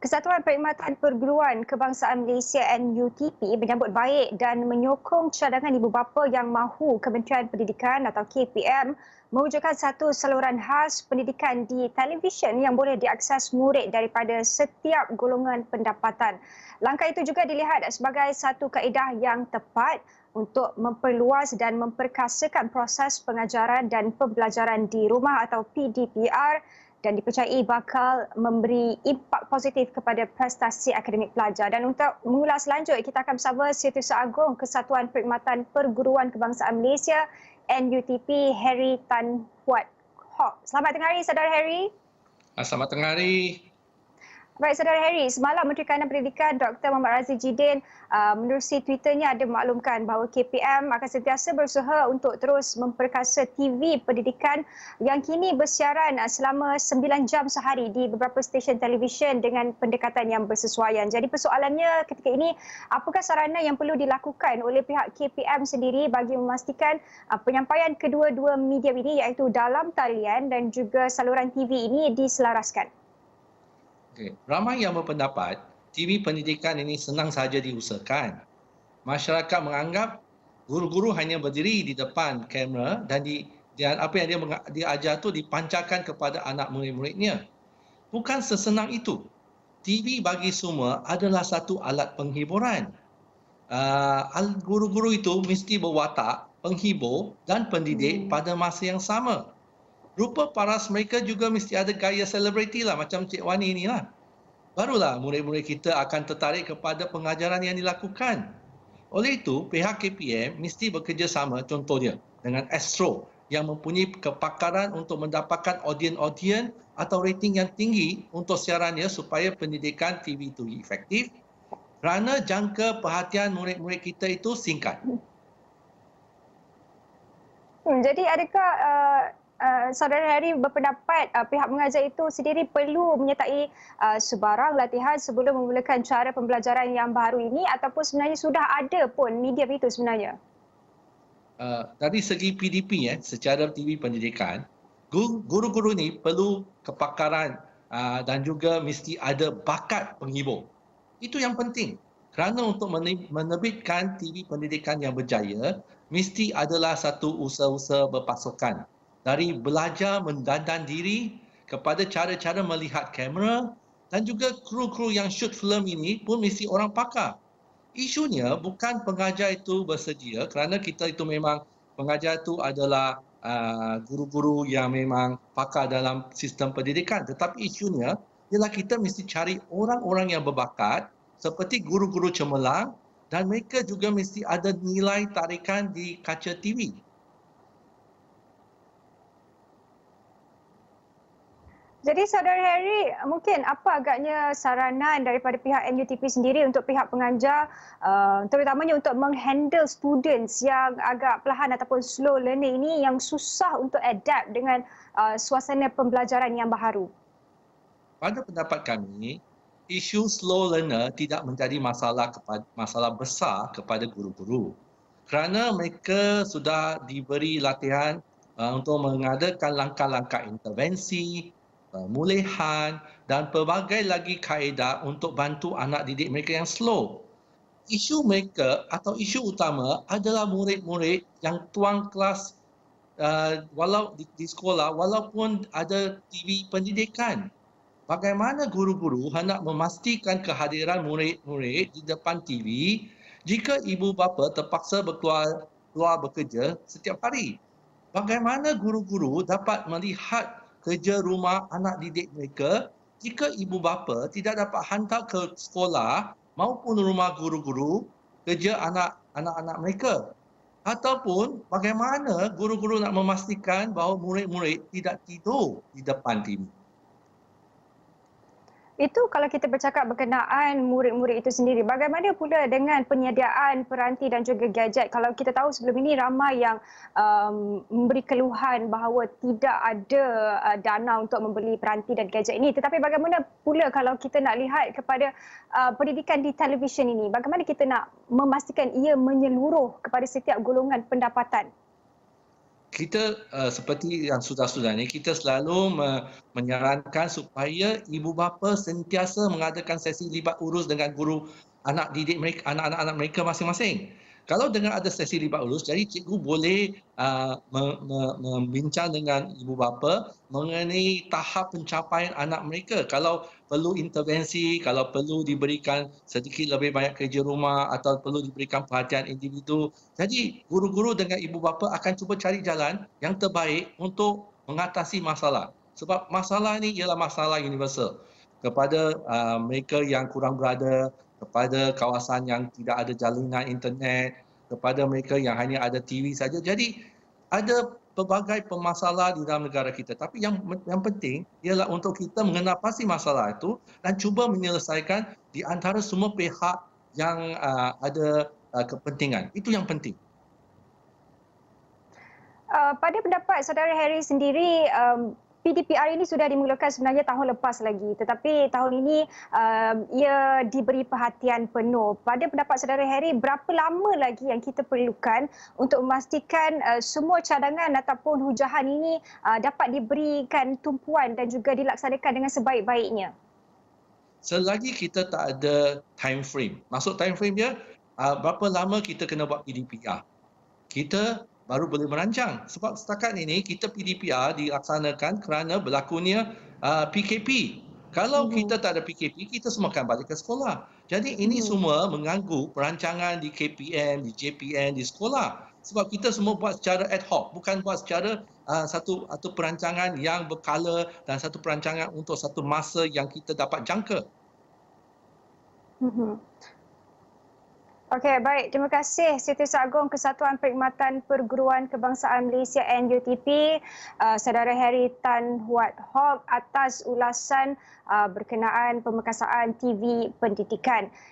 Kesatuan Perkhidmatan Perguruan Kebangsaan Malaysia NUTP menyambut baik dan menyokong cadangan ibu bapa yang mahu Kementerian Pendidikan atau KPM mewujudkan satu saluran khas pendidikan di televisyen yang boleh diakses murid daripada setiap golongan pendapatan. Langkah itu juga dilihat sebagai satu kaedah yang tepat untuk memperluas dan memperkasakan proses pengajaran dan pembelajaran di rumah atau PDPR dan dipercayai bakal memberi impak positif kepada prestasi akademik pelajar. Dan untuk mengulas lanjut, kita akan bersama Setiausaha Agong Kesatuan Perkhidmatan Perguruan Kebangsaan Malaysia NUTP, Harry Tan Huat Hock. Selamat tengah hari, Saudara Harry. Selamat tengah hari. Baik, Saudara Harry, semalam Menteri Kanan Pendidikan Dr. Muhammad Razif Jidin menerusi Twitternya ada memaklumkan bahawa KPM akan sentiasa berusaha untuk terus memperkasa TV pendidikan yang kini bersiaran selama 9 jam sehari di beberapa stesen televisyen dengan pendekatan yang bersesuaian. Jadi persoalannya ketika ini, apakah sarana yang perlu dilakukan oleh pihak KPM sendiri bagi memastikan penyampaian kedua-dua media ini iaitu dalam talian dan juga saluran TV ini diselaraskan? Ramai yang berpendapat TV pendidikan ini senang saja diusahakan. Masyarakat menganggap guru-guru hanya berdiri di depan kamera dan apa yang dia ajar itu dipancarkan kepada anak murid-muridnya. Bukan sesenang itu. TV bagi semua adalah satu alat penghiburan. Guru-guru itu mesti berwatak, penghibur dan pendidik pada masa yang sama. Rupa paras mereka juga mesti ada gaya selebriti lah, macam Cik Wani inilah. Barulah murid-murid kita akan tertarik kepada pengajaran yang dilakukan. Oleh itu, pihak KPM mesti bekerjasama contohnya dengan Astro yang mempunyai kepakaran untuk mendapatkan audien-audien atau rating yang tinggi untuk siarannya supaya pendidikan TV itu efektif kerana jangka perhatian murid-murid kita itu singkat. Jadi adakah Saudara Harry berpendapat pihak mengajar itu sendiri perlu menyertai sebarang latihan sebelum memulakan cara pembelajaran yang baru ini ataupun sebenarnya sudah ada pun medium itu sebenarnya? Dari segi PDP, secara TV pendidikan, guru-guru ini perlu kepakaran dan juga mesti ada bakat penghibur. Itu yang penting. Kerana untuk menerbitkan TV pendidikan yang berjaya, mesti adalah satu usaha-usaha berpasukan. Dari belajar mendandan diri kepada cara-cara melihat kamera dan juga kru-kru yang shoot film ini pun mesti orang pakar. Isunya bukan pengajar itu bersedia kerana kita itu memang pengajar itu adalah guru-guru yang memang pakar dalam sistem pendidikan. Tetapi isunya ialah kita mesti cari orang-orang yang berbakat seperti guru-guru cemerlang dan mereka juga mesti ada nilai tarikan di kaca TV. Jadi Saudara Harry, mungkin apa agaknya saranan daripada pihak NUTP sendiri untuk pihak pengajar terutamanya untuk menghandle students yang agak perlahan ataupun slow learning ini yang susah untuk adapt dengan suasana pembelajaran yang baharu? Pada pendapat kami, isu slow learner tidak menjadi masalah besar kepada guru-guru kerana mereka sudah diberi latihan untuk mengadakan langkah-langkah intervensi, pemulihan dan pelbagai lagi kaedah untuk bantu anak didik mereka yang slow. Isu mereka atau isu utama adalah murid-murid yang tuang kelas walau di sekolah walaupun ada TV pendidikan. Bagaimana guru-guru hendak memastikan kehadiran murid-murid di depan TV jika ibu bapa terpaksa keluar bekerja setiap hari? Bagaimana guru-guru dapat melihat kerja rumah anak didik mereka jika ibu bapa tidak dapat hantar ke sekolah maupun rumah guru-guru kerja anak-anak mereka? Ataupun bagaimana guru-guru nak memastikan bahawa murid-murid tidak tidur di depan TV? Itu kalau kita bercakap berkenaan murid-murid itu sendiri, bagaimana pula dengan penyediaan peranti dan juga gadget? Kalau kita tahu sebelum ini ramai yang memberi keluhan bahawa tidak ada dana untuk membeli peranti dan gadget ini. Tetapi bagaimana pula kalau kita nak lihat kepada pendidikan di televisyen ini? Bagaimana kita nak memastikan ia menyeluruh kepada setiap golongan pendapatan? kita seperti yang sudah-sudah ni kita selalu menyarankan supaya ibu bapa sentiasa mengadakan sesi libat urus dengan guru anak didik mereka, anak-anak mereka masing-masing. Kalau dengan ada sesi libat urus, jadi cikgu boleh membincang dengan ibu bapa mengenai tahap pencapaian anak mereka. Kalau perlu intervensi, kalau perlu diberikan sedikit lebih banyak kerja rumah atau perlu diberikan perhatian individu. Jadi guru-guru dengan ibu bapa akan cuba cari jalan yang terbaik untuk mengatasi masalah. Sebab masalah ini ialah masalah universal. Kepada mereka yang kurang berada, kepada kawasan yang tidak ada jalinan internet, kepada mereka yang hanya ada TV saja. Jadi ada pelbagai permasalahan di dalam negara kita. Tapi yang penting ialah untuk kita mengenal pasti masalah itu dan cuba menyelesaikan di antara semua pihak yang ada kepentingan. Itu yang penting. Pada pendapat saudara Harry sendiri, PDPR ini sudah dimulakan sebenarnya tahun lepas lagi, tetapi tahun ini ia diberi perhatian penuh. Pada pendapat saudara Harry, berapa lama lagi yang kita perlukan untuk memastikan semua cadangan ataupun hujahan ini dapat diberikan tumpuan dan juga dilaksanakan dengan sebaik-baiknya? Selagi kita tak ada time frame, maksud time frame dia berapa lama kita kena buat PDPR. Kita baru boleh merancang. Sebab setakat ini kita PDPR dilaksanakan kerana berlakunya PKP. Kalau kita tak ada PKP, kita semua akan balik ke sekolah. Jadi ini semua mengganggu perancangan di KPM, di JPN, di sekolah. Sebab kita semua buat secara ad hoc, bukan buat secara satu perancangan yang berkala dan satu perancangan untuk satu masa yang kita dapat jangka. Okey, baik. Terima kasih Setiausaha Agung Kesatuan Perkhidmatan Perguruan Kebangsaan Malaysia NUTP, Saudara Harry Tan Huat Hock atas ulasan berkenaan pemekasaan TV pendidikan.